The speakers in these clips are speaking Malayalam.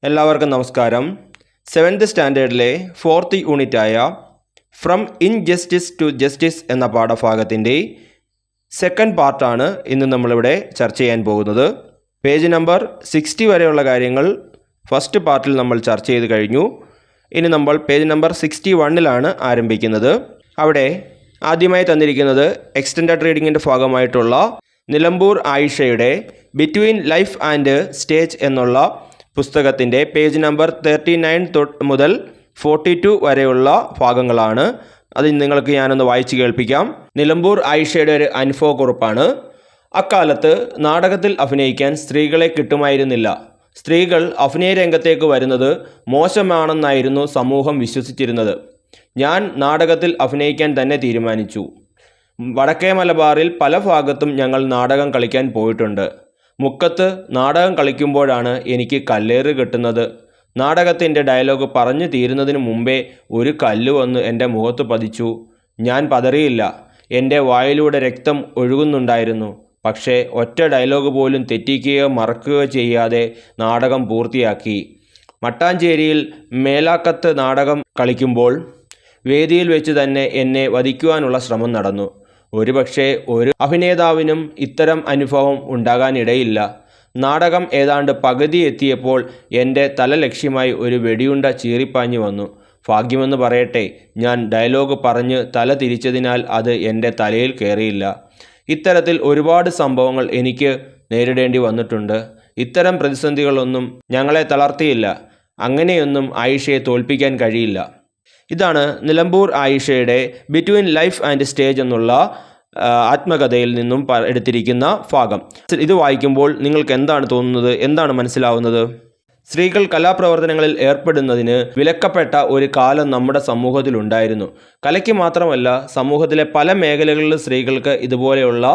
എല്ലാവർക്കും നമസ്കാരം. 7th സ്റ്റാൻഡേർഡിലെ 4th യൂണിറ്റായ ഫ്രം ഇൻജസ്റ്റിസ് ടു ജസ്റ്റിസ് എന്ന പാഠഭാഗത്തിൻ്റെ സെക്കൻഡ് പാർട്ടാണ് ഇന്ന് നമ്മളിവിടെ ചർച്ച ചെയ്യാൻ പോകുന്നത്. പേജ് നമ്പർ 60 വരെയുള്ള കാര്യങ്ങൾ ഫസ്റ്റ് പാർട്ടിൽ നമ്മൾ ചർച്ച ചെയ്ത് കഴിഞ്ഞു. ഇനി നമ്മൾ പേജ് നമ്പർ 61ലാണ് ആരംഭിക്കുന്നത്. അവിടെ ആദ്യമായി തന്നിരിക്കുന്നത് എക്സ്റ്റൻഡഡ് റീഡിങ്ങിൻ്റെ ഭാഗമായിട്ടുള്ള നിലമ്പൂർ ആയിഷയുടെ ബിറ്റ്വീൻ ലൈഫ് ആൻഡ് സ്റ്റേജ് എന്നുള്ള പുസ്തകത്തിൻ്റെ പേജ് നമ്പർ 39 മുതൽ 42 വരെയുള്ള ഭാഗങ്ങളാണ്. അത് നിങ്ങൾക്ക് ഞാനൊന്ന് വായിച്ച് കേൾപ്പിക്കാം. നിലമ്പൂർ ആയിഷയുടെ ഒരു അനുഭവക്കുറിപ്പാണ്. അക്കാലത്ത് നാടകത്തിൽ അഭിനയിക്കാൻ സ്ത്രീകളെ കിട്ടുമായിരുന്നില്ല. സ്ത്രീകൾ അഭിനയ രംഗത്തേക്ക് വരുന്നത് മോശമാണെന്നായിരുന്നു സമൂഹം വിശ്വസിച്ചിരുന്നത്. ഞാൻ നാടകത്തിൽ അഭിനയിക്കാൻ തന്നെ തീരുമാനിച്ചു. വടക്കേ മലബാറിൽ പല ഭാഗത്തും ഞങ്ങൾ നാടകം കളിക്കാൻ പോയിട്ടുണ്ട്. മുക്കത്ത് നാടകം കളിക്കുമ്പോഴാണ് എനിക്ക് കല്ലേറ് കിട്ടുന്നത്. നാടകത്തിൻ്റെ ഡയലോഗ് പറഞ്ഞു തീരുന്നതിന് മുമ്പേ ഒരു കല്ല് വന്ന് എൻ്റെ മുഖത്ത് പതിച്ചു. ഞാൻ പതറിയില്ല. എൻ്റെ വായിലൂടെ രക്തം ഒഴുകുന്നുണ്ടായിരുന്നു. പക്ഷേ ഒറ്റ ഡയലോഗ് പോലും തെറ്റിക്കുകയോ മറക്കുകയോ ചെയ്യാതെ നാടകം പൂർത്തിയാക്കി. മട്ടാഞ്ചേരിയിൽ മേലാക്കത്ത് നാടകം കളിക്കുമ്പോൾ വേദിയിൽ വെച്ച് തന്നെ എന്നെ വധിക്കുവാനുള്ള ശ്രമം നടന്നു. ഒരുപക്ഷെ ഒരു അഭിനേതാവിനും ഇത്തരം അനുഭവം ഉണ്ടാകാനിടയില്ല. നാടകം ഏതാണ്ട് പകുതി എത്തിയപ്പോൾ എൻ്റെ തല ലക്ഷ്യമായി ഒരു വെടിയുണ്ട ചീറിപ്പാഞ്ഞു വന്നു. ഭാഗ്യമെന്ന് പറയട്ടെ, ഞാൻ ഡയലോഗ് പറഞ്ഞ് തല തിരിച്ചതിനാൽ അത് എൻ്റെ തലയിൽ കയറിയില്ല. ഇത്തരത്തിൽ ഒരുപാട് സംഭവങ്ങൾ എനിക്ക് നേരിടേണ്ടി വന്നിട്ടുണ്ട്. ഇത്തരം പ്രതിസന്ധികളൊന്നും ഞങ്ങളെ തളർത്തിയില്ല. അങ്ങനെയൊന്നും ആയിഷയെ തോൽപ്പിക്കാൻ കഴിയില്ല. ഇതാണ് നിലമ്പൂർ ആയിഷയുടെ ബിറ്റ്വീൻ ലൈഫ് ആൻഡ് സ്റ്റേജ് എന്നുള്ള ആത്മകഥയിൽ നിന്നും എടുത്തിരിക്കുന്ന ഭാഗം. ഇത് വായിക്കുമ്പോൾ നിങ്ങൾക്ക് എന്താണ് തോന്നുന്നത്, എന്താണ് മനസ്സിലാവുന്നത്? സ്ത്രീകൾ കലാപ്രവർത്തനങ്ങളിൽ ഏർപ്പെടുന്നതിന് വിലക്കപ്പെട്ട ഒരു കാലം നമ്മുടെ സമൂഹത്തിലുണ്ടായിരുന്നു. കലയ്ക്ക് മാത്രമല്ല, സമൂഹത്തിലെ പല മേഖലകളിലും സ്ത്രീകൾക്ക് ഇതുപോലെയുള്ള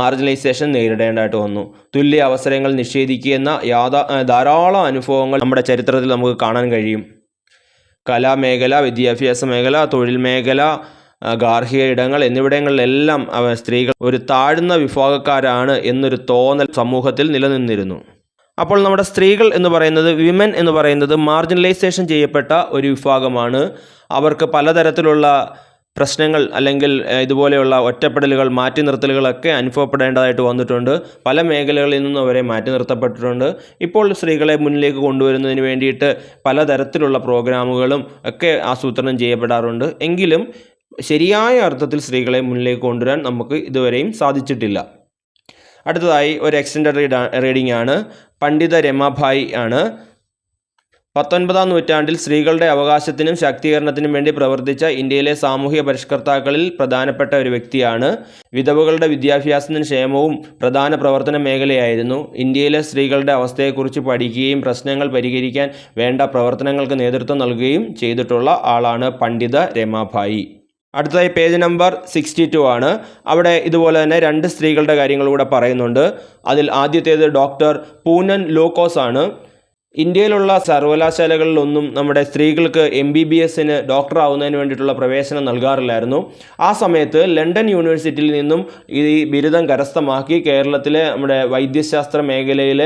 മാർജിനലൈസേഷൻ നേരിടേണ്ടതായിട്ട് വന്നു. തുല്യ അവസരങ്ങൾ നിഷേധിക്കുന്ന ധാരാളം അനുഭവങ്ങൾ നമ്മുടെ ചരിത്രത്തിൽ നമുക്ക് കാണാൻ കഴിയും. കലാമേഖല, വിദ്യാഭ്യാസ മേഖല, തൊഴിൽ മേഖല, ഗാർഹിക ഇടങ്ങൾ എന്നിവിടങ്ങളിലെല്ലാം സ്ത്രീകൾ ഒരു താഴ്ന്ന വിഭാഗക്കാരാണ് എന്നൊരു തോന്നൽ സമൂഹത്തിൽ നിലനിന്നിരുന്നു. അപ്പോൾ നമ്മുടെ സ്ത്രീകൾ എന്ന് പറയുന്നത്, വിമൻ എന്ന് പറയുന്നത് മാർജിനലൈസേഷൻ ചെയ്യപ്പെട്ട ഒരു വിഭാഗമാണ്. അവർക്ക് പലതരത്തിലുള്ള പ്രശ്നങ്ങൾ അല്ലെങ്കിൽ ഇതുപോലെയുള്ള ഒറ്റപ്പെടലുകൾ, മാറ്റി നിർത്തലുകളൊക്കെ അനുഭവപ്പെടേണ്ടതായിട്ട് വന്നിട്ടുണ്ട്. പല മേഖലകളിൽ നിന്നും അവരെ മാറ്റി നിർത്തപ്പെട്ടിട്ടുണ്ട്. ഇപ്പോൾ സ്ത്രീകളെ മുന്നിലേക്ക് കൊണ്ടുവരുന്നതിന് വേണ്ടിയിട്ട് പലതരത്തിലുള്ള പ്രോഗ്രാമുകളും ഒക്കെ ആസൂത്രണം ചെയ്യപ്പെടാറുണ്ട്. എങ്കിലും ശരിയായ അർത്ഥത്തിൽ സ്ത്രീകളെ മുന്നിലേക്ക് കൊണ്ടുവരാൻ നമുക്ക് ഇതുവരെയും സാധിച്ചിട്ടില്ല. അടുത്തതായി ഒരു എക്സ്റ്റൻഡഡ് റീഡിംഗ് ആണ്. പണ്ഡിത രമാഭായി ആണ്. 19ാം നൂറ്റാണ്ടിൽ സ്ത്രീകളുടെ അവകാശത്തിനും ശാക്തീകരണത്തിനും വേണ്ടി പ്രവർത്തിച്ച ഇന്ത്യയിലെ സാമൂഹിക പരിഷ്കർത്താക്കളിൽ പ്രധാനപ്പെട്ട ഒരു വ്യക്തിയാണ്. വിധവകളുടെ വിദ്യാഭ്യാസത്തിനും ക്ഷേമവും പ്രധാന പ്രവർത്തന മേഖലയായിരുന്നു. ഇന്ത്യയിലെ സ്ത്രീകളുടെ അവസ്ഥയെക്കുറിച്ച് പഠിക്കുകയും പ്രശ്നങ്ങൾ പരിഹരിക്കാൻ വേണ്ട പ്രവർത്തനങ്ങൾക്ക് നേതൃത്വം നൽകുകയും ചെയ്തിട്ടുള്ള ആളാണ് പണ്ഡിത രമാഭായി. അടുത്തതായി പേജ് നമ്പർ 62 ആണ്. അവിടെ ഇതുപോലെ തന്നെ 2 സ്ത്രീകളുടെ കാര്യങ്ങൾ കൂടെ പറയുന്നുണ്ട്. അതിൽ ആദ്യത്തേത് ഡോക്ടർ പൂനൻ ലോക്കോസ് ആണ്. ഇന്ത്യയിലുള്ള സർവകലാശാലകളിലൊന്നും നമ്മുടെ സ്ത്രീകൾക്ക് MBBSന് ഡോക്ടർ ആവുന്നതിന് വേണ്ടിയിട്ടുള്ള പ്രവേശനം നൽകാറില്ലായിരുന്നു. ആ സമയത്ത് ലണ്ടൻ യൂണിവേഴ്സിറ്റിയിൽ നിന്നും ഈ ബിരുദം കരസ്ഥമാക്കി കേരളത്തിലെ നമ്മുടെ വൈദ്യശാസ്ത്ര മേഖലയിൽ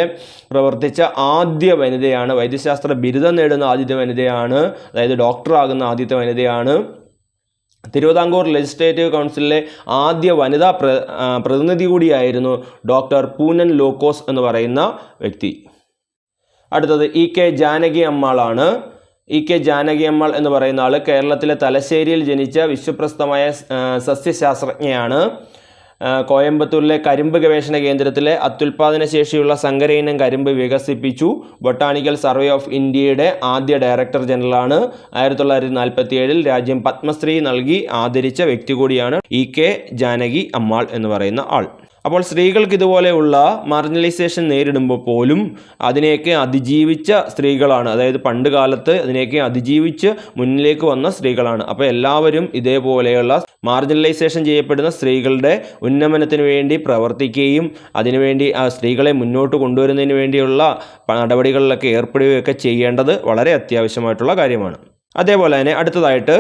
പ്രവർത്തിച്ച ആദ്യ വനിതയാണ്. വൈദ്യശാസ്ത്ര ബിരുദം നേടുന്ന ആദ്യത്തെ വനിതയാണ്. അതായത് ഡോക്ടർ ആകുന്ന ആദ്യത്തെ വനിതയാണ്. തിരുവിതാംകൂർ ലെജിസ്ലേറ്റീവ് കൗൺസിലിലെ ആദ്യ വനിതാ പ്രതിനിധി കൂടിയായിരുന്നു ഡോക്ടർ പൂനൻ ലോക്കോസ് എന്ന് പറയുന്ന വ്യക്തി. അടുത്തത് E.K. ജാനകി അമ്മാളാണ്. E.K. ജാനകി അമ്മാൾ എന്ന് പറയുന്ന ആൾ കേരളത്തിലെ തലശ്ശേരിയിൽ ജനിച്ച വിശ്വപ്രസിദ്ധമായ സസ്യശാസ്ത്രജ്ഞയാണ്. കോയമ്പത്തൂരിലെ കരിമ്പ് ഗവേഷണ കേന്ദ്രത്തിലെ അത്യുൽപാദന ശേഷിയുള്ള സങ്കര ഇനം കരിമ്പ് വികസിപ്പിച്ചു. ബൊട്ടാണിക്കൽ സർവേ ഓഫ് ഇന്ത്യയുടെ ആദ്യ ഡയറക്ടർ ജനറലാണ്. 1947 രാജ്യം പത്മശ്രീ നൽകി ആദരിച്ച വ്യക്തി കൂടിയാണ് E.K. ജാനകി അമ്മാൾ എന്ന് പറയുന്ന ആൾ. അപ്പോൾ സ്ത്രീകൾക്ക് ഇതുപോലെയുള്ള മാർജിനലൈസേഷൻ നേരിടുമ്പോൾ പോലും അതിനെയൊക്കെ അതിജീവിച്ച സ്ത്രീകളാണ്. അതായത് പണ്ട് കാലത്ത് അതിനെയൊക്കെ അതിജീവിച്ച് മുന്നിലേക്ക് വന്ന സ്ത്രീകളാണ്. അപ്പോൾ എല്ലാവരും ഇതേപോലെയുള്ള മാർജിനലൈസേഷൻ ചെയ്യപ്പെടുന്ന സ്ത്രീകളുടെ ഉന്നമനത്തിന് വേണ്ടി പ്രവർത്തിക്കുകയും അതിനുവേണ്ടി ആ സ്ത്രീകളെ മുന്നോട്ട് കൊണ്ടുവരുന്നതിന് വേണ്ടിയുള്ള നടപടികളിലൊക്കെ ഏർപ്പെടുകയൊക്കെ ചെയ്യേണ്ടത് വളരെ അത്യാവശ്യമായിട്ടുള്ള കാര്യമാണ്. അതേപോലെ തന്നെ അടുത്തതായിട്ട്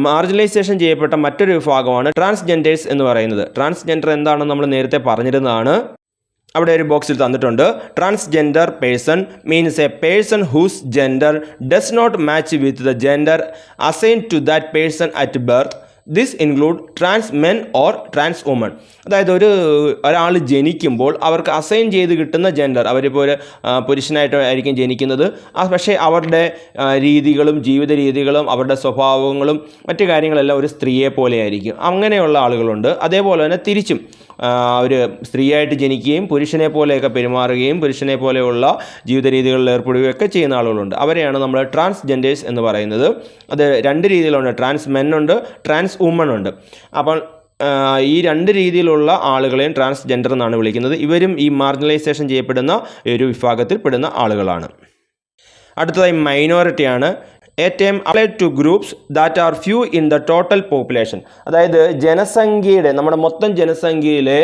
മാർജിനലൈസേഷൻ ചെയ്യപ്പെട്ട മറ്റൊരു വിഭാഗമാണ് ട്രാൻസ്ജെൻഡേഴ്സ് എന്ന് പറയുന്നത്. ട്രാൻസ്ജെൻഡർ എന്താണെന്ന് നമ്മൾ നേരത്തെ പറഞ്ഞിരുന്നതാണ്. അവിടെ ഒരു ബോക്സിൽ തന്നിട്ടുണ്ട്. Transgender person means a person whose gender does not match with the gender assign to that person at birth. This include trans men or trans woman. അതായത് ഒരാൾ ജനിക്കുമ്പോൾ അവർക്ക് അസൈൻ ചെയ്ത് കിട്ടുന്ന ജെൻഡർ, അവരിപ്പോൾ ഒരു പുരുഷനായിട്ടായിരിക്കും ജനിക്കുന്നത്, പക്ഷേ അവരുടെ രീതികളും ജീവിത രീതികളും അവരുടെ സ്വഭാവങ്ങളും മറ്റു കാര്യങ്ങളെല്ലാം ഒരു സ്ത്രീയെ പോലെയായിരിക്കും. അങ്ങനെയുള്ള ആളുകളുണ്ട്. അതേപോലെ തന്നെ തിരിച്ചും ഒരു സ്ത്രീയായിട്ട് ജനിക്കുകയും പുരുഷനെ പോലെയൊക്കെ പെരുമാറുകയും പുരുഷനെ പോലെയുള്ള ജീവിത രീതികളിൽ ഏർപ്പെടുകയും ഒക്കെ ചെയ്യുന്ന ആളുകളുണ്ട്. അവരെയാണ് നമ്മൾ ട്രാൻസ്ജെൻഡേഴ്സ് എന്ന് പറയുന്നത്. അത് രണ്ട് രീതിയിലുണ്ട്. ട്രാൻസ് മെൻ ഉണ്ട്, ട്രാൻസ് വുമൺ ഉണ്ട്. അപ്പോൾ ഈ രണ്ട് രീതിയിലുള്ള ആളുകളെയും ട്രാൻസ്ജെൻഡർ എന്നാണ് വിളിക്കുന്നത്. ഇവരും ഈ മാർജിനലൈസേഷൻ ചെയ്യപ്പെടുന്ന ഒരു വിഭാഗത്തിൽ പെടുന്ന ആളുകളാണ്. അടുത്തതായി മൈനോറിറ്റിയാണ്. A term applied to groups that are few in the total population. അതായത് ജനസംഖ്യയുടെ, നമ്മുടെ മൊത്തം ജനസംഖ്യയിലെ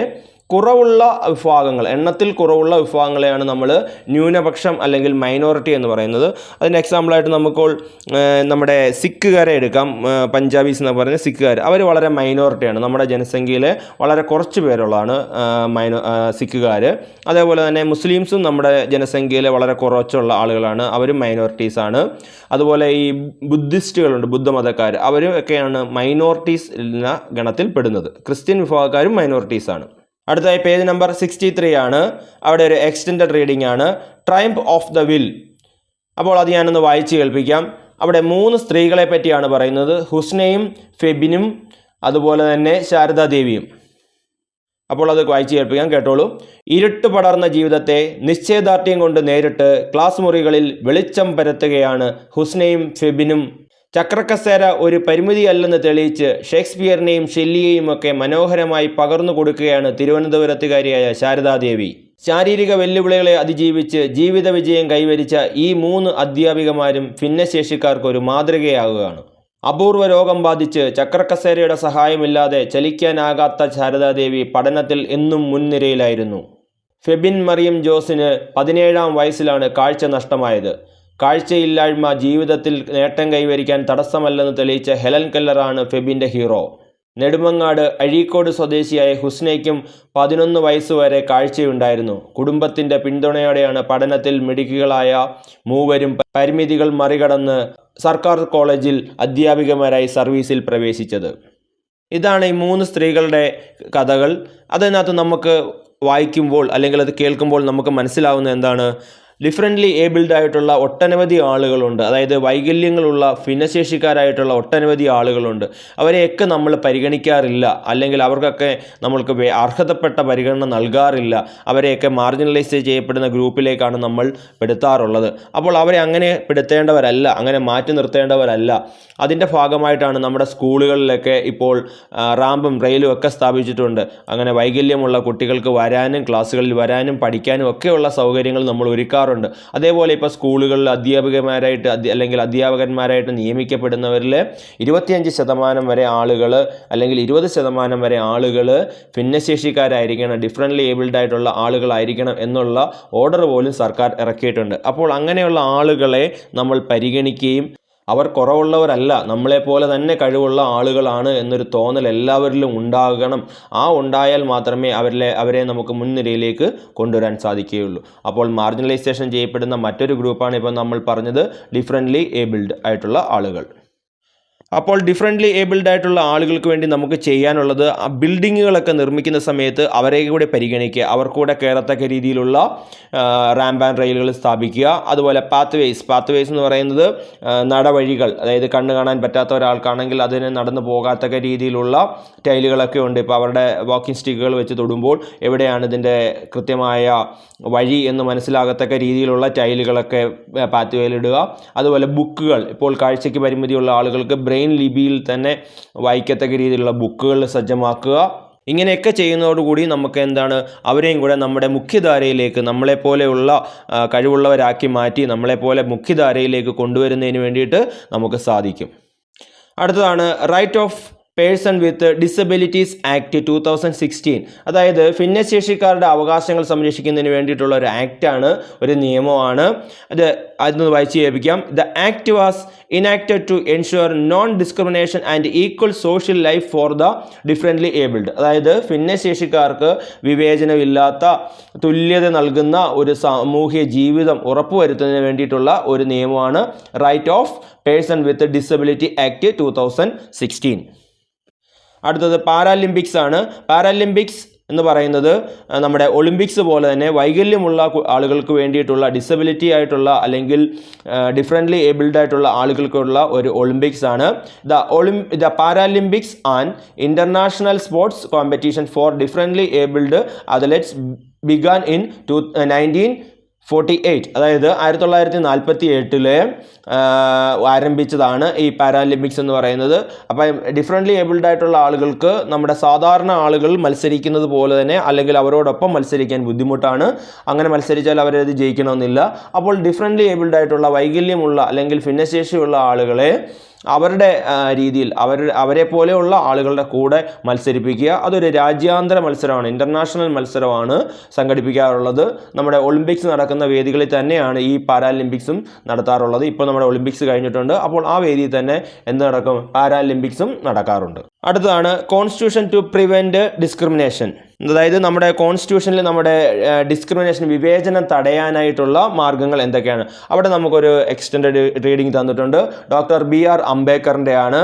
കുറവുള്ള വിഭാഗങ്ങൾ, എണ്ണത്തിൽ കുറവുള്ള വിഭാഗങ്ങളെയാണ് നമ്മൾ ന്യൂനപക്ഷം അല്ലെങ്കിൽ മൈനോറിറ്റി എന്ന് പറയുന്നത്. അതിന് എക്സാമ്പിളായിട്ട് നമുക്ക് നമ്മുടെ സിഖുകാരെ എടുക്കാം. പഞ്ചാബീസ് എന്ന് പറയുന്ന സിഖുകാർ, അവർ വളരെ മൈനോറിറ്റിയാണ്. നമ്മുടെ ജനസംഖ്യയിലെ വളരെ കുറച്ച് പേരുള്ളതാണ് സിഖുകാർ. അതേപോലെ തന്നെ മുസ്ലിംസും നമ്മുടെ ജനസംഖ്യയിലെ വളരെ കുറച്ചുള്ള ആളുകളാണ്, അവരും മൈനോറിറ്റീസാണ്. അതുപോലെ ഈ ബുദ്ധിസ്റ്റുകളുണ്ട്, ബുദ്ധമതക്കാർ, അവരും ഒക്കെയാണ് മൈനോറിറ്റീസ് എന്ന ഗണത്തിൽ പെടുന്നത്. ക്രിസ്ത്യൻ വിഭാഗക്കാരും മൈനോറിറ്റീസാണ്. അടുത്തതായി പേജ് നമ്പർ 63 ആണ്. അവിടെ ഒരു എക്സ്റ്റെൻഡഡ് റീഡിംഗ് ആണ്, ട്രയംഫ് ഓഫ് ദ വിൽ. അപ്പോൾ അത് ഞാനൊന്ന് വായിച്ച് കേൾപ്പിക്കാം. അവിടെ 3 സ്ത്രീകളെ പറ്റിയാണ് പറയുന്നത്, ഹുസ്നയും ഫെബിനും അതുപോലെ തന്നെ ശാരദാദേവിയും. അപ്പോൾ അത് വായിച്ച് കേൾപ്പിക്കാം, കേട്ടോളൂ. ഇരുട്ട് പടർന്ന ജീവിതത്തെ നിശ്ചയദാർഢ്യം കൊണ്ട് നേരിട്ട് ക്ലാസ് മുറികളിൽ വെളിച്ചം പരത്തുകയാണ് ഹുസ്നയും ഫെബിനും. ചക്രക്കസേര ഒരു പരിമിതിയല്ലെന്ന് തെളിയിച്ച് ഷേക്സ്പിയറിനെയും ഷെല്ലിയെയും ഒക്കെ മനോഹരമായി പകർന്നു കൊടുക്കുകയാണ് തിരുവനന്തപുരത്തുകാരിയായ ശാരദാദേവി. ശാരീരിക വെല്ലുവിളികളെ അതിജീവിച്ച് ജീവിത വിജയം കൈവരിച്ച ഈ 3 അധ്യാപികമാരും ഭിന്നശേഷിക്കാർക്കൊരു മാതൃകയാകുകയാണ്. അപൂർവ രോഗം ബാധിച്ച് ചക്രക്കസേരയുടെ സഹായമില്ലാതെ ചലിക്കാനാകാത്ത ശാരദാദേവി പഠനത്തിൽ എന്നും മുൻനിരയിലായിരുന്നു. ഫെബിൻ മറിയം ജോസിന് 17-ാം വയസ്സിലാണ് കാഴ്ച നഷ്ടമായത്. കാഴ്ചയില്ലായ്മ ജീവിതത്തിൽ നേട്ടം കൈവരിക്കാൻ തടസ്സമല്ലെന്ന് തെളിയിച്ച ഹെലൻ കെല്ലറാണ് ഫെബിൻ്റെ ഹീറോ. നെടുമങ്ങാട് അഴീക്കോട് സ്വദേശിയായ ഹുസ്നയ്ക്കും 11 വയസ്സുവരെ കാഴ്ചയുണ്ടായിരുന്നു. കുടുംബത്തിൻ്റെ പിന്തുണയോടെയാണ് പഠനത്തിൽ മിടുക്കികളായ മൂവരും പരിമിതികൾ മറികടന്ന് സർക്കാർ കോളേജിൽ അധ്യാപികമാരായി സർവീസിൽ പ്രവേശിച്ചത്. ഇതാണ് ഈ 3 സ്ത്രീകളുടെ കഥകൾ. അതിനകത്ത് നമുക്ക് വായിക്കുമ്പോൾ അല്ലെങ്കിൽ അത് കേൾക്കുമ്പോൾ നമുക്ക് മനസ്സിലാവുന്ന എന്താണ്, ഡിഫറൻ്റ്ലി ഏബിൾഡ് ആയിട്ടുള്ള ഒട്ടനവധി ആളുകളുണ്ട്. അതായത് വൈകല്യങ്ങളുള്ള ഭിന്നശേഷിക്കാരായിട്ടുള്ള ഒട്ടനവധി ആളുകളുണ്ട്. അവരെയൊക്കെ നമ്മൾ പരിഗണിക്കാറില്ല, അല്ലെങ്കിൽ അവർക്കൊക്കെ നമ്മൾക്ക് അർഹതപ്പെട്ട പരിഗണന നൽകാറില്ല. അവരെയൊക്കെ മാർജിനലൈസ് ചെയ്യപ്പെടുന്ന ഗ്രൂപ്പിലേക്കാണ് നമ്മൾ പെടുത്താറുള്ളത്. അപ്പോൾ അവരെ അങ്ങനെ പെടുത്തേണ്ടവരല്ല, അങ്ങനെ മാറ്റി നിർത്തേണ്ടവരല്ല. അതിൻ്റെ ഭാഗമായിട്ടാണ് നമ്മുടെ സ്കൂളുകളിലൊക്കെ ഇപ്പോൾ റാമ്പും റെയിലും ഒക്കെ സ്ഥാപിച്ചിട്ടുണ്ട്. അങ്ങനെ വൈകല്യമുള്ള കുട്ടികൾക്ക് വരാനും ക്ലാസ്സുകളിൽ വരാനും പഠിക്കാനും ഒക്കെയുള്ള സൗകര്യങ്ങൾ നമ്മൾ ഒരുക്കാറുണ്ട്. അതേപോലെ ഇപ്പോൾ സ്കൂളുകളിൽ അധ്യാപകന്മാരായിട്ട് അല്ലെങ്കിൽ അധ്യാപകന്മാരായിട്ട് നിയമിക്കപ്പെടുന്നവരിൽ 25% വരെ ആളുകൾ അല്ലെങ്കിൽ 20% വരെ ആളുകൾ ഭിന്നശേഷിക്കാരായിരിക്കണം, ഡിഫറൻ്റ്ലി ഏബിൾഡ് ആയിട്ടുള്ള ആളുകളായിരിക്കണം എന്നുള്ള ഓർഡർ പോലും സർക്കാർ ഇറക്കിയിട്ടുണ്ട്. അപ്പോൾ അങ്ങനെയുള്ള ആളുകളെ നമ്മൾ പരിഗണിക്കുകയും അവർ കുറവുള്ളവരല്ല, നമ്മളെപ്പോലെ തന്നെ കഴിവുള്ള ആളുകളാണ് എന്നൊരു തോന്നൽ എല്ലാവരിലും ഉണ്ടാകണം. ഉണ്ടായാൽ മാത്രമേ അവരെ നമുക്ക് മുൻനിരയിലേക്ക് കൊണ്ടുവരാൻ സാധിക്കുകയുള്ളൂ. അപ്പോൾ മാർജിനലൈസേഷൻ ചെയ്യപ്പെടുന്ന മറ്റൊരു ഗ്രൂപ്പാണ് ഇപ്പോൾ നമ്മൾ പറഞ്ഞത്, ഡിഫറൻ്റ്ലി ഏബിൾഡ് ആയിട്ടുള്ള ആളുകൾ. അപ്പോൾ ഡിഫറൻ്റ്ലി ഏബിൾഡ് ആയിട്ടുള്ള ആളുകൾക്ക് വേണ്ടി നമുക്ക് ചെയ്യാനുള്ളത്, ബിൽഡിങ്ങുകളൊക്കെ നിർമ്മിക്കുന്ന സമയത്ത് അവരെ കൂടെ പരിഗണിക്കുക, അവർക്കൂടെ കയറത്തക്ക രീതിയിലുള്ള റാമ്പ് ആൻഡ് റെയിലുകൾ സ്ഥാപിക്കുക. അതുപോലെ പാത്ത് വേസ് എന്ന് പറയുന്നത് നടവഴികൾ, അതായത് കണ്ണ് കാണാൻ പറ്റാത്ത ഒരാൾക്കാണെങ്കിൽ അതിന് നടന്നു പോകാത്തക്ക രീതിയിലുള്ള ടൈലുകളൊക്കെ ഉണ്ട്. ഇപ്പോൾ അവരുടെ വാക്കിംഗ് സ്റ്റിക്കുകൾ വെച്ച് തൊടുമ്പോൾ എവിടെയാണ് ഇതിൻ്റെ കൃത്യമായ വഴി എന്ന് മനസ്സിലാകത്തക്ക രീതിയിലുള്ള ടൈലുകളൊക്കെ പാത്ത് വേയിലിടുക. അതുപോലെ ബുക്കുകൾ, ഇപ്പോൾ കാഴ്ചയ്ക്ക് പരിമിതിയുള്ള ആളുകൾക്ക് ബ്രെയിൻ ലിപിയിൽ തന്നെ വായിക്കത്തക്ക രീതിയിലുള്ള ബുക്കുകൾ സജ്ജമാക്കുക. ഇങ്ങനെയൊക്കെ ചെയ്യുന്നതോടുകൂടി നമുക്ക് എന്താണ്, അവരെയും കൂടെ നമ്മുടെ മുഖ്യധാരയിലേക്ക്, നമ്മളെപ്പോലെയുള്ള കഴിവുള്ളവരാക്കി മാറ്റി നമ്മളെപ്പോലെ മുഖ്യധാരയിലേക്ക് കൊണ്ടുവരുന്നതിന് വേണ്ടിയിട്ട് നമുക്ക് സാധിക്കും. അടുത്തതാണ് right of person with disabilities act 2016. അതായത് ഭിന്നശേഷിക്കാരുടെ അവകാശങ്ങൾ സംരക്ഷിക്കുന്നതിന് വേണ്ടിയിട്ടുള്ള ഒരു ആക്റ്റാണ്, ഒരു നിയമമാണ്. അതൊന്ന് വായിച്ച് കേൾപ്പിക്കാം. The act was enacted to ensure non discrimination and equal social life for the differently abled. അതായത് ഭിന്നശേഷിക്കാർക്ക് വിവേചനമില്ലാത്ത തുല്യത നൽകുന്ന ഒരു സാമൂഹ്യ ജീവിതം ഉറപ്പുവരുത്തുന്നതിന് വേണ്ടിയിട്ടുള്ള ഒരു നിയമമാണ് right of person with disability act 2016. അടുത്തത് പാരാലിമ്പിക്സ് ആണ്. പാരാലിമ്പിക്സ് എന്ന് പറയുന്നത് നമ്മുടെ ഒളിമ്പിക്സ് പോലെ തന്നെ വൈകല്യമുള്ള ആളുകൾക്ക് വേണ്ടിയിട്ടുള്ള, ഡിസബിലിറ്റി ആയിട്ടുള്ള അല്ലെങ്കിൽ ഡിഫറൻ്റ്ലി ഏബിൾഡ് ആയിട്ടുള്ള ആളുകൾക്കുള്ള ഒരു ഒളിമ്പിക്സ് ആണ്. The Paralympics and international sports competition for differently abled athletes began in 1948. അതായത് 1948 ആരംഭിച്ചതാണ് ഈ പാരാലിമ്പിക്സ് എന്ന് പറയുന്നത്. അപ്പം ഡിഫറൻ്റ്ലി ഏബിൾഡ് ആയിട്ടുള്ള ആളുകൾക്ക് നമ്മുടെ സാധാരണ ആളുകൾ മത്സരിക്കുന്നത് പോലെ തന്നെ അല്ലെങ്കിൽ അവരോടൊപ്പം മത്സരിക്കാൻ ബുദ്ധിമുട്ടാണ്. അങ്ങനെ മത്സരിച്ചാൽ അവരത് ജയിക്കണമെന്നില്ല. അപ്പോൾ ഡിഫറൻ്റ്ലി ഏബിൾഡ് ആയിട്ടുള്ള വൈകല്യമുള്ള അല്ലെങ്കിൽ ഭിന്നശേഷിയുള്ള ആളുകളെ അവരുടെ രീതിയിൽ അവരെ പോലെയുള്ള ആളുകളുടെ കൂടെ മത്സരിപ്പിക്കുക. അതൊരു രാജ്യാന്തര മത്സരമാണ്, ഇൻ്റർനാഷണൽ മത്സരമാണ് സംഘടിപ്പിക്കാറുള്ളത്. നമ്മുടെ ഒളിമ്പിക്സ് നടക്കുന്ന വേദികളിൽ തന്നെയാണ് ഈ പാരാലിമ്പിക്സും നടത്താറുള്ളത്. ഇപ്പോൾ നമ്മുടെ ഒളിമ്പിക്സ് കഴിഞ്ഞിട്ടുണ്ട്. അപ്പോൾ ആ വേദിയിൽ തന്നെ എന്ത് നടക്കും? പാരാലിമ്പിക്സും നടക്കാറുണ്ട്. അടുത്തതാണ് കോൺസ്റ്റിറ്റ്യൂഷൻ ടു പ്രിവെൻറ്റ് ഡിസ്ക്രിമിനേഷൻ. അതായത് നമ്മുടെ കോൺസ്റ്റിറ്റ്യൂഷനിൽ നമ്മുടെ ഡിസ്ക്രിമിനേഷൻ, വിവേചനം തടയാനായിട്ടുള്ള മാർഗ്ഗങ്ങൾ എന്തൊക്കെയാണ്? അവിടെ നമുക്കൊരു എക്സ്റ്റൻഡഡ് റീഡിംഗ് തന്നിട്ടുണ്ട്. ഡോക്ടർ BR അംബേദ്കറിൻ്റെ ആണ്.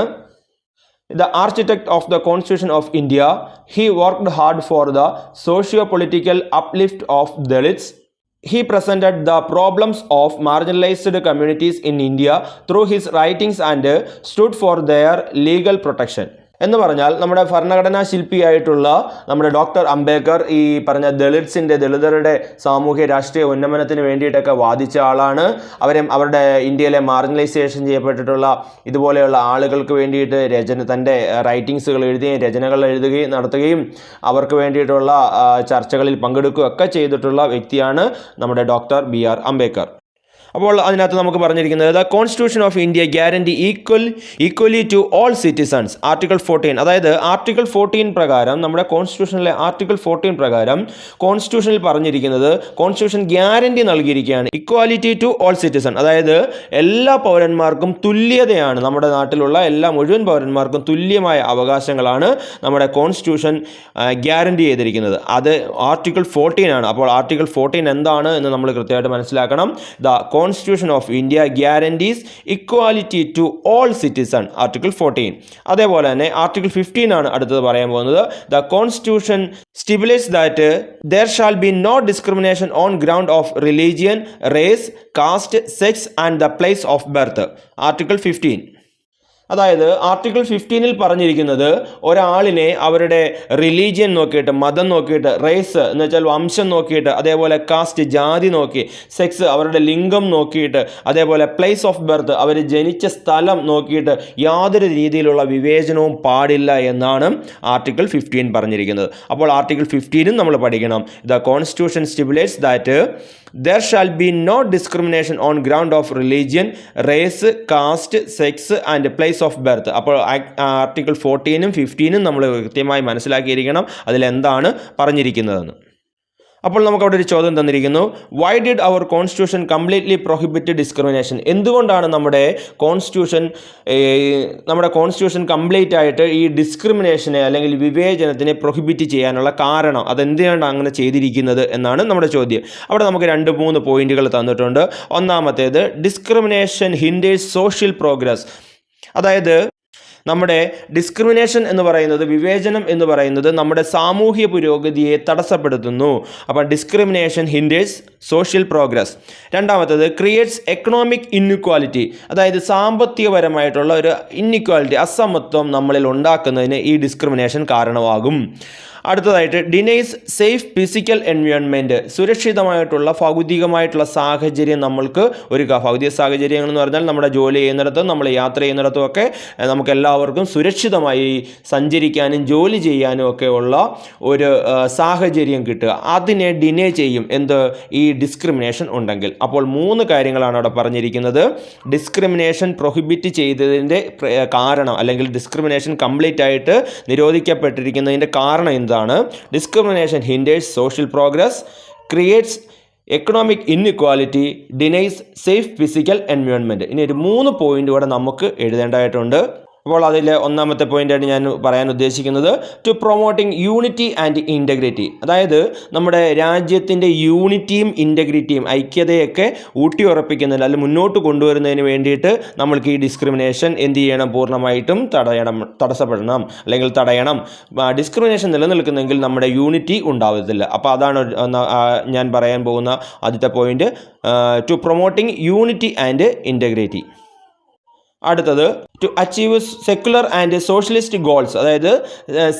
The architect of the Constitution of India, he worked hard for the socio-political uplift of Dalits. He presented the problems of marginalized communities in India through his writings and stood for their legal protection. എന്ന് പറഞ്ഞാൽ നമ്മുടെ ഭരണഘടനാ ശില്പിയായിട്ടുള്ള നമ്മുടെ ഡോക്ടർ അംബേദ്കർ ഈ പറഞ്ഞ ദളിതരുടെ സാമൂഹ്യ രാഷ്ട്രീയ ഉന്നമനത്തിന് വേണ്ടിയിട്ടൊക്കെ വാദിച്ച ആളാണ്. അവരുടെ ഇന്ത്യയിലെ മാർജിനലൈസേഷൻ ചെയ്യപ്പെട്ടിട്ടുള്ള ഇതുപോലെയുള്ള ആളുകൾക്ക് വേണ്ടിയിട്ട് തൻ്റെ റൈറ്റിങ്സുകൾ എഴുതുകയും രചനകൾ എഴുതുകയും നടത്തുകയും അവർക്ക് വേണ്ടിയിട്ടുള്ള ചർച്ചകളിൽ പങ്കെടുക്കുകയൊക്കെ ചെയ്തിട്ടുള്ള വ്യക്തിയാണ് നമ്മുടെ ഡോക്ടർ BR അംബേദ്കർ. അപ്പോൾ അതിനകത്ത് നമുക്ക് പറഞ്ഞിരിക്കുന്നത് the constitution of India guarantee equally to all citizens. Article 14. അതായത് ആർട്ടിക്കിൾ 14 പ്രകാരം, നമ്മുടെ കോൺസ്റ്റിറ്റ്യൂഷനിലെ ആർട്ടിക്കിൾ 14 പ്രകാരം കോൺസ്റ്റിറ്റ്യൂഷനിൽ പറഞ്ഞിരിക്കുന്നത്, കോൺസ്റ്റിറ്റ്യൂഷൻ ഗ്യാരണ്ടി നൽകിയിരിക്കുകയാണ് ഇക്വാലിറ്റി ടു ഓൾ സിറ്റിസൺ. അതായത് എല്ലാ പൗരന്മാർക്കും തുല്യതയാണ്, നമ്മുടെ നാട്ടിലുള്ള മുഴുവൻ പൗരന്മാർക്കും തുല്യമായ അവകാശങ്ങളാണ് നമ്മുടെ കോൺസ്റ്റിറ്റ്യൂഷൻ ഗ്യാരണ്ടി ചെയ്തിരിക്കുന്നത്. അത് ആർട്ടിക്കിൾ 14 ആണ്. അപ്പോൾ ആർട്ടിക്കിൾ 14 എന്താണ് എന്ന് നമ്മൾ കൃത്യമായിട്ട് മനസ്സിലാക്കണം. The Constitution of India guarantees equality to all citizens. Article 14. അതേപോലെ തന്നെ ആർട്ടിക്കിൾ 15 ആണ് അടുത്തത് പറയാൻ പോകുന്നത്. The Constitution stipulates that there shall be no discrimination on ground of religion, race, caste, sex and the place of birth. Article 15. അതായത് ആർട്ടിക്കിൾ 15 പറഞ്ഞിരിക്കുന്നത് ഒരാളിനെ അവരുടെ റിലീജിയൻ നോക്കിയിട്ട്, മതം നോക്കിയിട്ട്, റേസ് എന്ന് വെച്ചാൽ വംശം നോക്കിയിട്ട്, അതേപോലെ കാസ്റ്റ് ജാതി നോക്കി, സെക്സ് അവരുടെ ലിംഗം നോക്കിയിട്ട്, അതേപോലെ പ്ലേസ് ഓഫ് ബർത്ത് അവർ ജനിച്ച സ്ഥലം നോക്കിയിട്ട് യാതൊരു രീതിയിലുള്ള വിവേചനവും പാടില്ല എന്നാണ് ആർട്ടിക്കിൾ 15 പറഞ്ഞിരിക്കുന്നത്. അപ്പോൾ ആർട്ടിക്കിൾ 15 നമ്മൾ പഠിക്കണം. The constitution stipulates that there shall be no discrimination on ground of religion, race, caste, sex and place of birth. അപ്പോൾ ആർട്ടിക്കിൾ 14 15 നമ്മൾ കൃത്യമായി മനസ്സിലാക്കിയിരിക്കണം അതിലെന്താണ് പറഞ്ഞിരിക്കുന്നതെന്ന്. അപ്പോൾ നമുക്കവിടെ ഒരു ചോദ്യം തന്നിരിക്കുന്നു. Why did our constitution completely prohibit discrimination? എന്തുകൊണ്ടാണ് നമ്മുടെ കോൺസ്റ്റിറ്റ്യൂഷൻ കംപ്ലീറ്റ് ആയിട്ട് ഈ ഡിസ്ക്രിമിനേഷനെ അല്ലെങ്കിൽ വിവേചനത്തിനെ പ്രൊഹിബിറ്റ് ചെയ്യാനുള്ള കാരണം, അതെന്തിനാണ് അങ്ങനെ ചെയ്തിരിക്കുന്നത് എന്നാണ് നമ്മുടെ ചോദ്യം. അവിടെ നമുക്ക് 2-3 പോയിന്റുകൾ തന്നിട്ടുണ്ട്. ഒന്നാമത്തേത്, ഡിസ്ക്രിമിനേഷൻ ഹിൻഡേഴ്സ് സോഷ്യൽ പ്രോഗ്രസ്. അതായത് നമ്മുടെ ഡിസ്ക്രിമിനേഷൻ എന്ന് പറയുന്നത്, വിവേചനം എന്ന് പറയുന്നത് നമ്മുടെ സാമൂഹ്യ പുരോഗതിയെ തടസ്സപ്പെടുത്തുന്നു. അപ്പോൾ ഡിസ്ക്രിമിനേഷൻ ഹിൻഡേഴ്സ് സോഷ്യൽ പ്രോഗ്രസ്. രണ്ടാമത്തേത്, ക്രിയേറ്റ്സ് എക്കണോമിക് ഇൻഇക്വാലിറ്റി. അതായത് സാമ്പത്തികപരമായിട്ടുള്ള ഒരു ഇൻഇക്വാലിറ്റി, അസമത്വം നമ്മളിൽ ഉണ്ടാക്കുന്നതിന് ഈ ഡിസ്ക്രിമിനേഷൻ കാരണമാകും. അടുത്തതായിട്ട് ഡിനൈസ് സേഫ് ഫിസിക്കൽ എൻവയോൺമെൻറ്റ്, സുരക്ഷിതമായിട്ടുള്ള ഭൗതികമായിട്ടുള്ള സാഹചര്യം നമ്മൾക്ക് ഒരുക്കുക. ഭൗതിക സാഹചര്യങ്ങൾ എന്ന് പറഞ്ഞാൽ നമ്മുടെ ജോലി ചെയ്യുന്നിടത്തും നമ്മൾ യാത്ര ചെയ്യുന്നിടത്തും ഒക്കെ നമുക്ക് എല്ലാവർക്കും സുരക്ഷിതമായി സഞ്ചരിക്കാനും ജോലി ചെയ്യാനും ഒക്കെ ഉള്ള ഒരു സാഹചര്യം കിട്ടുക. അതിനെ ഡിനേ ചെയ്യും എന്ത്? ഈ ഡിസ്ക്രിമിനേഷൻ ഉണ്ടെങ്കിൽ. അപ്പോൾ 3 കാര്യങ്ങളാണ് അവിടെ പറഞ്ഞിരിക്കുന്നത്. ഡിസ്ക്രിമിനേഷൻ പ്രൊഹിബിറ്റ് ചെയ്തതിൻ്റെ കാരണം അല്ലെങ്കിൽ ഡിസ്ക്രിമിനേഷൻ കംപ്ലീറ്റ് ആയിട്ട് നിരോധിക്കപ്പെട്ടിരിക്കുന്നതിൻ്റെ കാരണം എന്താണ്? Discrimination hinders social progress, creates economic inequality, denies safe physical environment. ഇനി ഒരു 3 പോയിൻ്റ് കൂടെ നമുക്ക് എഴുതേണ്ടതായിട്ടുണ്ട്. അപ്പോൾ അതിൽ ഒന്നാമത്തെ പോയിൻ്റായിട്ട് ഞാൻ പറയാൻ ഉദ്ദേശിക്കുന്നത് to promoting unity and integrity. അതായത് നമ്മുടെ രാജ്യത്തിൻ്റെ യൂണിറ്റിയും ഇൻറ്റഗ്രിറ്റിയും ഐക്യതയൊക്കെ ഊട്ടിയുറപ്പിക്കുന്നതിന് അല്ലെങ്കിൽ മുന്നോട്ട് കൊണ്ടുവരുന്നതിന് വേണ്ടിയിട്ട് നമ്മൾക്ക് ഈ ഡിസ്ക്രിമിനേഷൻ എന്ത് ചെയ്യണം? പൂർണ്ണമായിട്ടും തടസ്സപ്പെടണം അല്ലെങ്കിൽ തടയണം. ഡിസ്ക്രിമിനേഷൻ നിലനിൽക്കുന്നെങ്കിൽ നമ്മുടെ യൂണിറ്റി ഉണ്ടാവത്തില്ല. അപ്പോൾ അതാണ് ഞാൻ പറയാൻ പോകുന്ന ആദ്യത്തെ point, to promoting unity and integrity. അടുത്തത് to achieve secular and socialist goals. അതായത്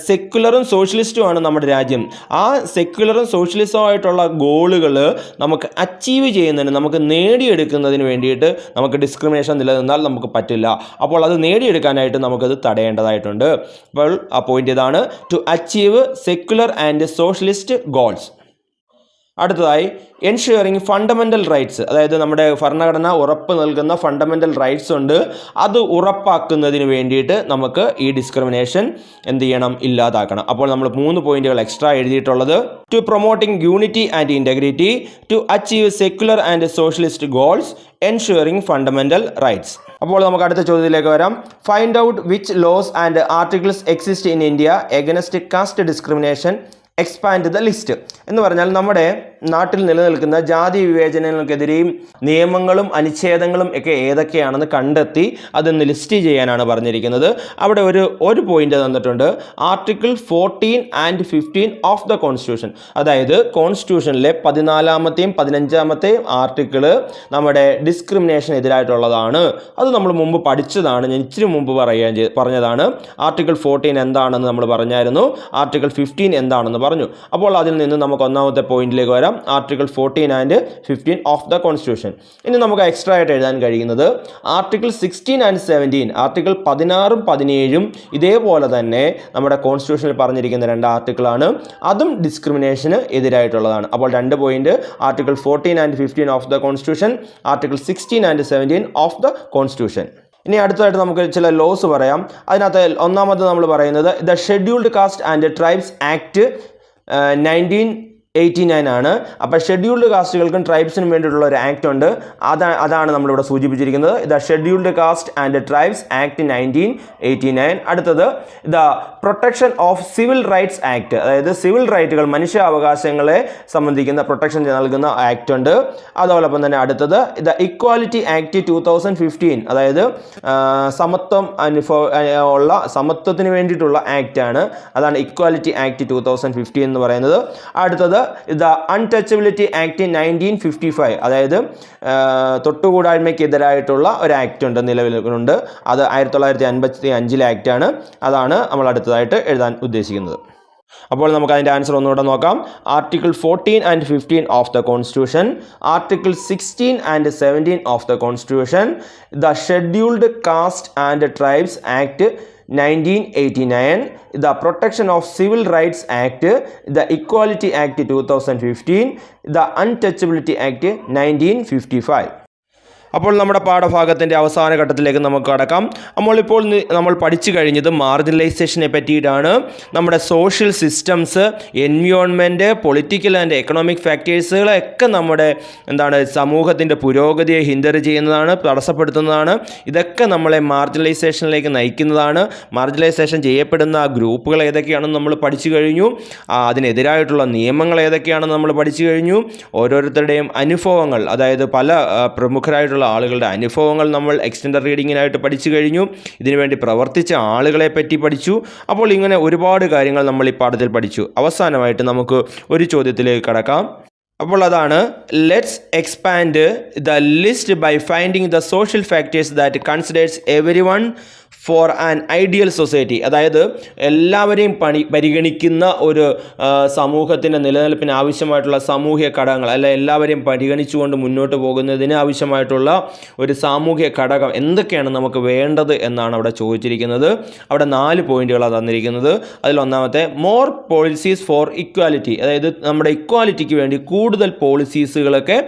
സെക്കുലറും സോഷ്യലിസ്റ്റുമാണ് നമ്മുടെ രാജ്യം. ആ സെക്കുലറും സോഷ്യലിസമായിട്ടുള്ള ഗോളുകൾ നമുക്ക് അച്ചീവ് ചെയ്യുന്നതിന്, നമുക്ക് നേടിയെടുക്കുന്നതിന് വേണ്ടിയിട്ട് നമുക്ക് ഡിസ്ക്രിമിനേഷൻ നിലനിന്നാൽ നമുക്ക് പറ്റില്ല. അപ്പോൾ അത് നേടിയെടുക്കാനായിട്ട് നമുക്കത് തടയേണ്ടതായിട്ടുണ്ട്. അപ്പോൾ ആ പോയിൻ്റ് ഇതാണ്, to achieve secular and socialist goals. അടുത്തതായി എൻഷുറിങ് ഫണ്ടമെൻ്റൽ റൈറ്റ്സ്. അതായത് നമ്മുടെ ഭരണഘടന ഉറപ്പ് നൽകുന്ന ഫണ്ടമെൻ്റൽ റൈറ്റ്സ് ഉണ്ട്. അത് ഉറപ്പാക്കുന്നതിന് വേണ്ടിയിട്ട് നമുക്ക് ഈ ഡിസ്ക്രിമിനേഷൻ എന്ത് ചെയ്യണം? ഇല്ലാതാക്കണം. അപ്പോൾ നമ്മൾ 3 പോയിന്റുകൾ എക്സ്ട്രാ എഴുതിയിട്ടുള്ളത്, to promoting unity and integrity, to achieve secular and socialist goals, ensuring fundamental rights. അപ്പോൾ നമുക്ക് അടുത്ത ചോദ്യത്തിലേക്ക് വരാം. Find out which laws and articles exist in India against caste discrimination, expand the list. എന്ന് പറഞ്ഞാൽ നമ്മുടെ നാട്ടിൽ നിലനിൽക്കുന്ന ജാതി വിവേചനങ്ങൾക്കെതിരെയും നിയമങ്ങളും അനുച്ഛേദങ്ങളും ഒക്കെ ഏതൊക്കെയാണെന്ന് കണ്ടെത്തി അതൊന്ന് ലിസ്റ്റ് ചെയ്യാനാണ് പറഞ്ഞിരിക്കുന്നത്. അവിടെ ഒരു പോയിന്റ് തന്നിട്ടുണ്ട്, article 14 and 15 of the constitution. അതായത് കോൺസ്റ്റിറ്റ്യൂഷനിലെ 14-ാമത്തെയും 15-ാമത്തെയും ആർട്ടിക്കിള് നമ്മുടെ ഡിസ്ക്രിമിനേഷൻ എതിരായിട്ടുള്ളതാണ്. അത് നമ്മൾ മുമ്പ് പഠിച്ചതാണ്, ഞാൻ ഇച്ചിരി മുമ്പ് പറഞ്ഞതാണ്. ആർട്ടിക്കിൾ 14 എന്താണെന്ന് നമ്മൾ പറഞ്ഞായിരുന്നു, ആർട്ടിക്കിൾ 15 എന്താണെന്ന് പറഞ്ഞു. അപ്പോൾ അതിൽ നിന്ന് നമുക്ക് ഒന്നാമത്തെ പോയിന്റിലേക്ക് വരാം, article 14 and 15 of the constitution. ഇനി നമുക്ക് എക്സ്ട്രാ ആയിട്ട് എഴുതാൻ കഴിയുന്നത് ആർട്ടിക്കിൾ 16 ആൻഡ് 17. ആർട്ടിക്കിൾ 16ഉം 17ഉം ഇതേപോലെ തന്നെ നമ്മുടെ കോൺസ്റ്റിറ്റ്യൂഷനിൽ പറഞ്ഞിരിക്കുന്ന 2 ആർട്ടിക്കിളാണ്. അതും ഡിസ്ക്രിമിനേഷന് എതിരായിട്ടുള്ളതാണ്. അപ്പോൾ 2 point, article 14 and 15 of the constitution, article 16 and 17 of the constitution. ഇനി അടുത്തതായിട്ട് നമുക്ക് ചില ലോസ് പറയാം. അതിനകത്ത് ഒന്നാമത് നമ്മൾ പറയുന്നത് the scheduled caste and tribes act 1989 ആണ്. അപ്പോൾ ഷെഡ്യൂൾഡ് കാസ്റ്റുകൾക്കും ട്രൈബ്സിനും വേണ്ടിയിട്ടുള്ള ഒരു ആക്ട് ഉണ്ട്. അതാണ് നമ്മളിവിടെ സൂചിപ്പിച്ചിരിക്കുന്നത്, the scheduled caste and tribes act 1989. അടുത്തത് the protection of civil rights act. അതായത് സിവിൽ റൈറ്റുകൾ, മനുഷ്യാവകാശങ്ങളെ സംബന്ധിക്കുന്ന പ്രൊട്ടക്ഷൻ നൽകുന്ന ആക്ട് ഉണ്ട്. അതോടൊപ്പം തന്നെ അടുത്തത് ദ ഇക്വാലിറ്റി ആക്ട് 2015. അതായത് സമത്വത്തിന് വേണ്ടിയിട്ടുള്ള ആക്ട് ആണ്. അതാണ് ഇക്വാലിറ്റി ആക്ട് 2015 എന്ന് പറയുന്നത്. അടുത്തത് ദ അൺടച്ചബിലിറ്റി ആക്ട് 1955. അതായത് തൊട്ടുകൂടായ്മയ്ക്കെതിരായിട്ടുള്ള ഒരു ആക്ട് ഉണ്ട്, നിലവിലുണ്ട്. അത് 1955 ആക്റ്റാണ്. അതാണ് നമ്മൾ അടുത്തതായിട്ട് എഴുതാൻ ഉദ്ദേശിക്കുന്നത്. അപ്പോൾ നമുക്ക് അതിൻ്റെ ആൻസർ ഒന്നുകൂടെ നോക്കാം. Article 14 and 15 of the constitution, article 16 and 17 of the constitution, the scheduled caste and tribes act 1989, the Protection of Civil Rights Act, the Equality Act 2015, the Untouchability Act 1955. അപ്പോൾ നമ്മുടെ പാഠഭാഗത്തിൻ്റെ അവസാന ഘട്ടത്തിലേക്ക് നമുക്ക് കടക്കാം. നമ്മൾ പഠിച്ചു കഴിഞ്ഞത് മാർജിനലൈസേഷനെ പറ്റിയിട്ടാണ്. നമ്മുടെ social systems, environment, political and economic ഫാക്ടേഴ്സുകളൊക്കെ നമ്മുടെ സമൂഹത്തിൻ്റെ പുരോഗതിയെ ഹിൻഡർ ചെയ്യുന്നതാണ്, തടസ്സപ്പെടുത്തുന്നതാണ്. ഇതൊക്കെ നമ്മളെ മാർജിനലൈസേഷനിലേക്ക് നയിക്കുന്നതാണ്. മാർജിനലൈസേഷൻ ചെയ്യപ്പെടുന്ന ഗ്രൂപ്പുകൾ ഏതൊക്കെയാണെന്ന് നമ്മൾ പഠിച്ചു കഴിഞ്ഞു. അതിനെതിരായിട്ടുള്ള നിയമങ്ങൾ ഏതൊക്കെയാണെന്ന് നമ്മൾ പഠിച്ചു കഴിഞ്ഞു. ഓരോരുത്തരുടെയും അനുഭവങ്ങൾ, അതായത് പല പ്രമുഖരായിട്ടുള്ള ആളുകളുടെ അനുഭവങ്ങൾ നമ്മൾ എക്സ്റ്റൻഡഡ് റീഡിങ്ങിനായിട്ട് പഠിച്ചു കഴിഞ്ഞു. ഇതിനുവേണ്ടി പ്രവർത്തിച്ച ആളുകളെ പറ്റി പഠിച്ചു. അപ്പോൾ ഇങ്ങനെ ഒരുപാട് കാര്യങ്ങൾ നമ്മൾ ഈ പാഠത്തിൽ പഠിച്ചു. അവസാനമായിട്ട് നമുക്ക് ഒരു ചോദ്യത്തിലേക്ക് കടക്കാം. അപ്പോൾ അതാണ്, let's expand the list by finding the social factors that considers every one for an ideal society, അതായത് എല്ലാവരെയും പരിഗണിക്കുന്ന ഒരു സമൂഹത്തിൻ്റെ നിലനിൽപ്പിന് ആവശ്യമായിട്ടുള്ള സാമൂഹിക ഘടകങ്ങൾ, അല്ല എല്ലാവരെയും പരിഗണിച്ചുകൊണ്ട് മുന്നോട്ട് പോകുന്നതിന് ആവശ്യമായിട്ടുള്ള ഒരു സാമൂഹിക ഘടകം എന്തൊക്കെയാണ് നമുക്ക് വേണ്ടത് എന്നാണ് അവിടെ ചോദിച്ചിരിക്കുന്നത്. അവിടെ 4 പോയിന്റുകളാണ് തന്നിരിക്കുന്നത്. അതിലൊന്നാമത്തെ മോർ പോളിസീസ് ഫോർ ഇക്വാലിറ്റി, അതായത് നമ്മുടെ ഇക്വാലിറ്റിക്ക് വേണ്ടി കൂടുതൽ പോളിസീസുകളൊക്കെ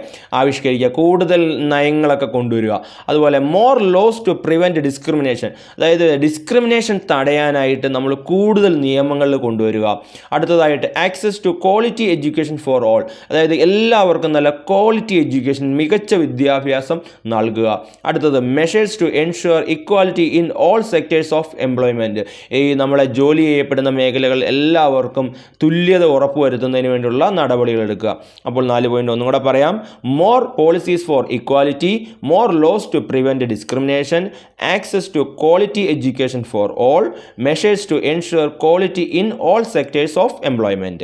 ആവിഷ്കരിക്കുക, കൂടുതൽ നയങ്ങളൊക്കെ കൊണ്ടുവരിക. അതുപോലെ more laws to prevent discrimination, അതായത് ഡിസ്ക്രിമിനേഷൻ തടയാനായിട്ട് നമ്മൾ കൂടുതൽ നിയമങ്ങൾ കൊണ്ടുവരിക. അടുത്തതായിട്ട് access to quality education for all, അതായത് എല്ലാവർക്കും നല്ല ക്വാളിറ്റി എഡ്യൂക്കേഷൻ, മികച്ച വിദ്യാഭ്യാസം നൽകുക. അടുത്തത് measures to ensure equality in all sectors of employment, ഈ നമ്മളെ ജോലി ചെയ്യപ്പെടുന്ന മേഖലകൾ എല്ലാവർക്കും തുല്യത ഉറപ്പുവരുത്തുന്നതിന് വേണ്ടിയുള്ള നടപടികൾ എടുക്കുക. അപ്പോൾ 4 പോയിന്റ് ഒന്നും കൂടെ പറയാം. More policies for equality, more laws to prevent discrimination, access to quality education for all, measures to ensure quality in all sectors of employment.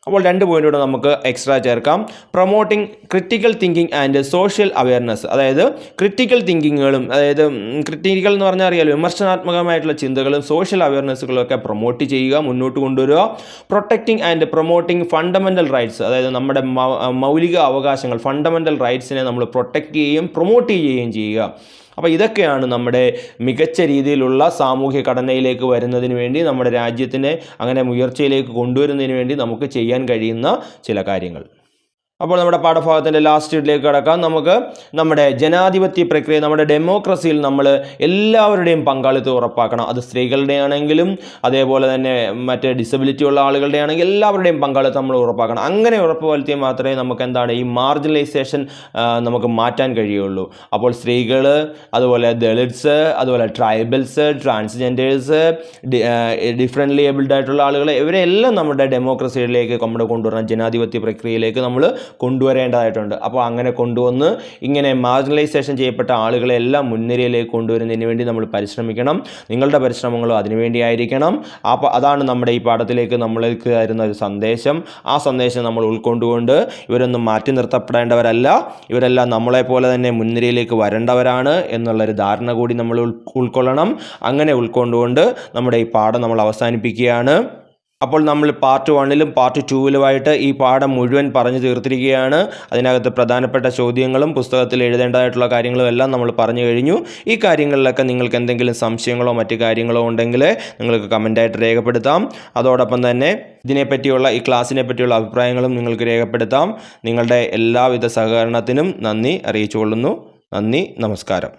അപ്പോൾ 2 പോയിന്റുകൂടെ നമുക്ക് എക്സ്ട്രാ ചേർക്കാം. Promoting critical thinking and social awareness, അതായത് ക്രിട്ടിക്കൽ തിങ്കിങ്ങുകളും, അതായത് ക്രിട്ടിക്കൽ എന്ന് പറഞ്ഞാൽ അറിയാലോ, വിമർശനാത്മകമായിട്ടുള്ള ചിന്തകളും സോഷ്യൽ അവയർനെസ്സുകളും ഒക്കെ പ്രൊമോട്ട് ചെയ്യുക, മുന്നോട്ട് കൊണ്ടുവരിക. Protecting and promoting fundamental rights, അതായത് നമ്മുടെ മൗലിക അവകാശങ്ങൾ, ഫണ്ടമെൻ്റൽ റൈറ്റ്സിനെ നമ്മൾ പ്രൊട്ടക്റ്റ് ചെയ്യുകയും പ്രൊമോട്ട് ചെയ്യുകയും ചെയ്യുക. അപ്പോൾ ഇതൊക്കെയാണ് നമ്മുടെ മികച്ച രീതിയിലുള്ള സാമൂഹ്യ ഘടനയിലേക്ക് വരുന്നതിന് വേണ്ടി, നമ്മുടെ രാജ്യത്തിനെ അങ്ങനെ ഉയർച്ചയിലേക്ക് കൊണ്ടുവരുന്നതിന് വേണ്ടി നമുക്ക് ചെയ്യാൻ കഴിയുന്ന ചില കാര്യങ്ങൾ. അപ്പോൾ നമ്മുടെ പാഠഭാഗത്തിൻ്റെ ലാസ്റ്റിലേക്ക് കടക്കാം. നമുക്ക് നമ്മുടെ ജനാധിപത്യ പ്രക്രിയ, നമ്മുടെ ഡെമോക്രസിയിൽ നമ്മൾ എല്ലാവരുടെയും പങ്കാളിത്തം ഉറപ്പാക്കണം. അത് സ്ത്രീകളുടെ ആണെങ്കിലും അതേപോലെ തന്നെ മറ്റ് ഡിസബിലിറ്റി ഉള്ള ആളുകളുടെ ആണെങ്കിൽ എല്ലാവരുടെയും പങ്കാളിത്തം നമ്മൾ ഉറപ്പാക്കണം. അങ്ങനെ ഉറപ്പുവരുത്തിയാൽ മാത്രമേ നമുക്ക് എന്താണ് ഈ മാർജിനലൈസേഷൻ നമുക്ക് മാറ്റാൻ കഴിയുള്ളൂ. അപ്പോൾ സ്ത്രീകൾ, അതുപോലെ ദളിറ്റ്സ്, അതുപോലെ ട്രൈബൽസ്, ട്രാൻസ്ജെൻഡേഴ്സ്, ഡിഫറൻ്റ്ലി ഏബിൾഡ് ആയിട്ടുള്ള ആളുകൾ, ഇവരെല്ലാം നമ്മുടെ ഡെമോക്രസിയിലേക്ക് നമ്മൾ കൊണ്ടുവരണം, ജനാധിപത്യ പ്രക്രിയയിലേക്ക് നമ്മൾ കൊണ്ടുവരേണ്ടതായിട്ടുണ്ട്. അപ്പോൾ അങ്ങനെ കൊണ്ടുവന്ന് ഇങ്ങനെ മാർജിനലൈസേഷൻ ചെയ്യപ്പെട്ട ആളുകളെല്ലാം മുൻനിരയിലേക്ക് കൊണ്ടുവരുന്നതിന് വേണ്ടി നമ്മൾ പരിശ്രമിക്കണം. നിങ്ങളുടെ പരിശ്രമങ്ങളും അതിനുവേണ്ടിയായിരിക്കണം. അപ്പോൾ അതാണ് നമ്മുടെ ഈ പാഠത്തിലേക്ക് നമ്മൾക്ക് തരുന്ന ഒരു സന്ദേശം. ആ സന്ദേശം നമ്മൾ ഉൾക്കൊണ്ടുകൊണ്ട് ഇവരൊന്നും മാറ്റി നിർത്തപ്പെടേണ്ടവരല്ല, ഇവരെല്ലാം നമ്മളെപ്പോലെ തന്നെ മുൻനിരയിലേക്ക് വരേണ്ടവരാണ് എന്നുള്ളൊരു ധാരണ കൂടി നമ്മൾ ഉൾക്കൊള്ളണം. അങ്ങനെ ഉൾക്കൊണ്ടുകൊണ്ട് നമ്മുടെ ഈ പാഠം നമ്മൾ അവസാനിപ്പിക്കുകയാണ്. അപ്പോൾ നമ്മൾ പാർട്ട് 1ലും പാർട്ട് 2ലുമായിട്ട് ഈ പാഠം മുഴുവൻ പറഞ്ഞു തീർത്തിരിക്കുകയാണ്. അതിനകത്ത് പ്രധാനപ്പെട്ട ചോദ്യങ്ങളും പുസ്തകത്തിൽ എഴുതേണ്ടതായിട്ടുള്ള കാര്യങ്ങളും എല്ലാം നമ്മൾ പറഞ്ഞു കഴിഞ്ഞു. ഈ കാര്യങ്ങളിലൊക്കെ നിങ്ങൾക്ക് എന്തെങ്കിലും സംശയങ്ങളോ മറ്റു കാര്യങ്ങളോ ഉണ്ടെങ്കിൽ നിങ്ങൾക്ക് കമൻ്റായിട്ട് രേഖപ്പെടുത്താം. അതോടൊപ്പം തന്നെ ഇതിനെപ്പറ്റിയുള്ള, ഈ ക്ലാസ്സിനെ പറ്റിയുള്ള അഭിപ്രായങ്ങളും നിങ്ങൾക്ക് രേഖപ്പെടുത്താം. നിങ്ങളുടെ എല്ലാവിധ സഹകരണത്തിനും നന്ദി അറിയിച്ചുകൊള്ളുന്നു. നന്ദി, നമസ്കാരം.